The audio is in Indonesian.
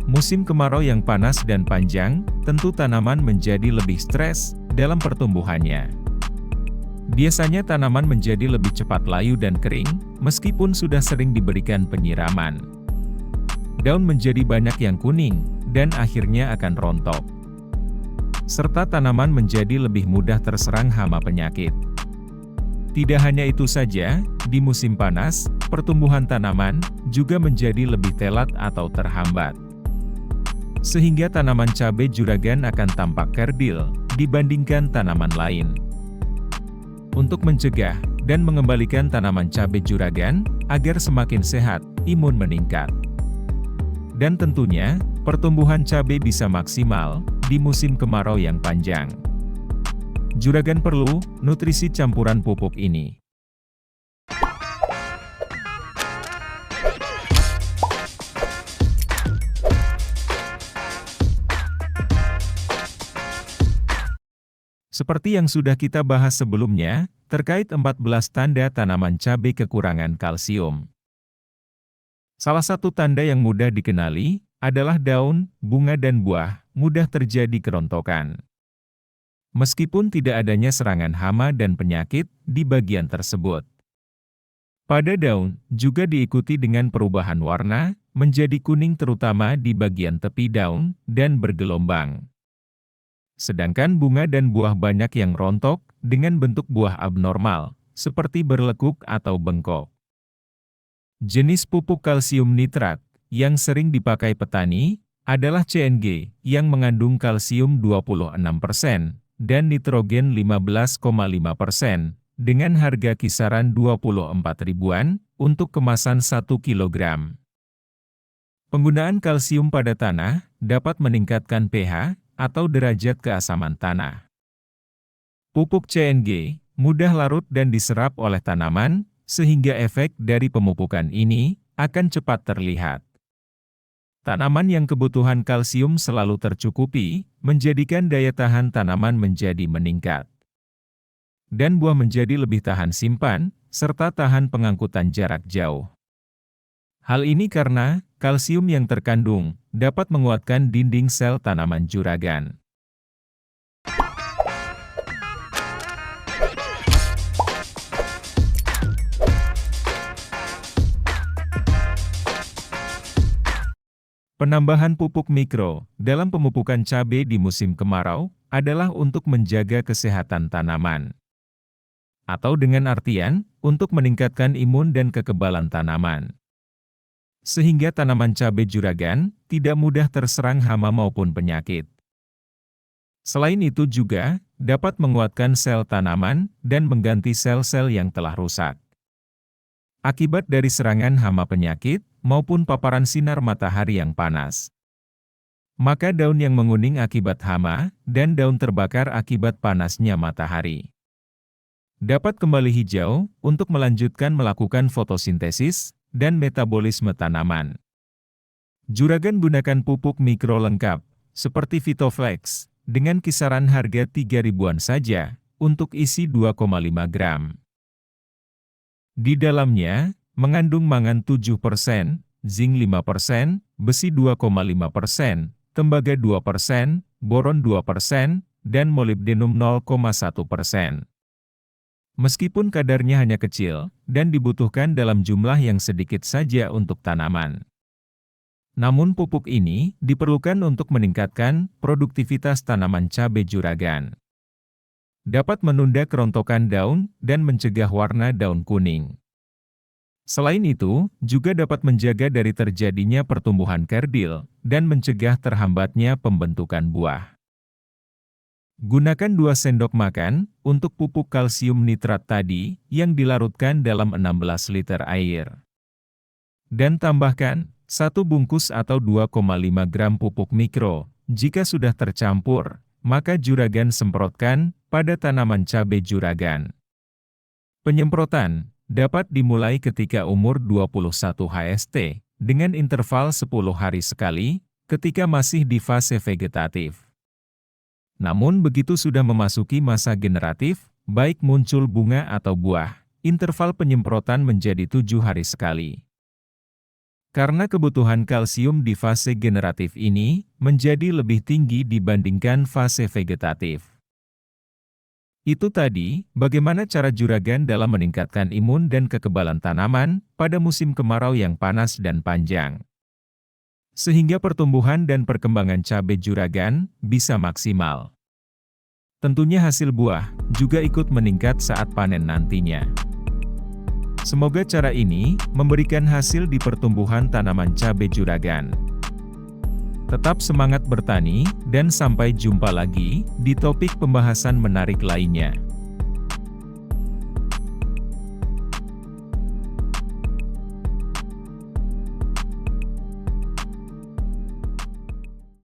Musim kemarau yang panas dan panjang, tentu tanaman menjadi lebih stres dalam pertumbuhannya. Biasanya tanaman menjadi lebih cepat layu dan kering, meskipun sudah sering diberikan penyiraman. Daun menjadi banyak yang kuning, dan akhirnya akan rontok. Serta tanaman menjadi lebih mudah terserang hama penyakit. Tidak hanya itu saja, di musim panas, pertumbuhan tanaman juga menjadi lebih telat atau terhambat. Sehingga tanaman cabai juragan akan tampak kerdil dibandingkan tanaman lain. Untuk mencegah dan mengembalikan tanaman cabai juragan agar semakin sehat, imun meningkat. Dan tentunya, pertumbuhan cabai bisa maksimal di musim kemarau yang panjang. Juragan perlu nutrisi campuran pupuk ini. Seperti yang sudah kita bahas sebelumnya, terkait 14 tanda tanaman cabai kekurangan kalsium. Salah satu tanda yang mudah dikenali adalah daun, bunga dan buah mudah terjadi kerontokan. Meskipun tidak adanya serangan hama dan penyakit di bagian tersebut. Pada daun, juga diikuti dengan perubahan warna, menjadi kuning terutama di bagian tepi daun, dan bergelombang. Sedangkan bunga dan buah banyak yang rontok, dengan bentuk buah abnormal, seperti berlekuk atau bengkok. Jenis pupuk kalsium nitrat, yang sering dipakai petani, adalah CNG, yang mengandung kalsium 26%, dan nitrogen 15,5%, dengan harga kisaran 24 ribuan, untuk kemasan 1 kg. Penggunaan kalsium pada tanah, dapat meningkatkan pH, atau derajat keasaman tanah. Pupuk CNG mudah larut dan diserap oleh tanaman, sehingga efek dari pemupukan ini akan cepat terlihat. Tanaman yang kebutuhan kalsium selalu tercukupi, menjadikan daya tahan tanaman menjadi meningkat. Dan buah menjadi lebih tahan simpan, serta tahan pengangkutan jarak jauh. Hal ini karena kalsium yang terkandung dapat menguatkan dinding sel tanaman juragan. Penambahan pupuk mikro dalam pemupukan cabai di musim kemarau adalah untuk menjaga kesehatan tanaman. Atau dengan artian, untuk meningkatkan imun dan kekebalan tanaman. Sehingga tanaman cabai juragan tidak mudah terserang hama maupun penyakit. Selain itu juga dapat menguatkan sel tanaman dan mengganti sel-sel yang telah rusak. Akibat dari serangan hama penyakit maupun paparan sinar matahari yang panas. Maka daun yang menguning akibat hama dan daun terbakar akibat panasnya matahari dapat kembali hijau untuk melanjutkan melakukan fotosintesis dan metabolisme tanaman. Juragan gunakan pupuk mikro lengkap, seperti Vitoflex, dengan kisaran harga 3 ribuan saja, untuk isi 2,5 gram. Di dalamnya, mengandung mangan 7%, zinc 5%, besi 2,5%, tembaga 2%, boron 2%, dan molibdenum 0,1%. Meskipun kadarnya hanya kecil, dan dibutuhkan dalam jumlah yang sedikit saja untuk tanaman. Namun pupuk ini diperlukan untuk meningkatkan produktivitas tanaman cabai juragan. Dapat menunda kerontokan daun dan mencegah warna daun kuning. Selain itu, juga dapat menjaga dari terjadinya pertumbuhan kerdil, dan mencegah terhambatnya pembentukan buah. Gunakan 2 sendok makan untuk pupuk kalsium nitrat tadi yang dilarutkan dalam 16 liter air. Dan tambahkan 1 bungkus atau 2,5 gram pupuk mikro. Jika sudah tercampur, maka juragan semprotkan pada tanaman cabai juragan. Penyemprotan dapat dimulai ketika umur 21 HST dengan interval 10 hari sekali ketika masih di fase vegetatif. Namun begitu sudah memasuki masa generatif, baik muncul bunga atau buah, interval penyemprotan menjadi 7 hari sekali. Karena kebutuhan kalsium di fase generatif ini menjadi lebih tinggi dibandingkan fase vegetatif. Itu tadi, bagaimana cara juragan dalam meningkatkan imun dan kekebalan tanaman pada musim kemarau yang panas dan panjang. Sehingga pertumbuhan dan perkembangan cabai juragan bisa maksimal. Tentunya hasil buah juga ikut meningkat saat panen nantinya. Semoga cara ini memberikan hasil di pertumbuhan tanaman cabai juragan. Tetap semangat bertani, dan sampai jumpa lagi di topik pembahasan menarik lainnya.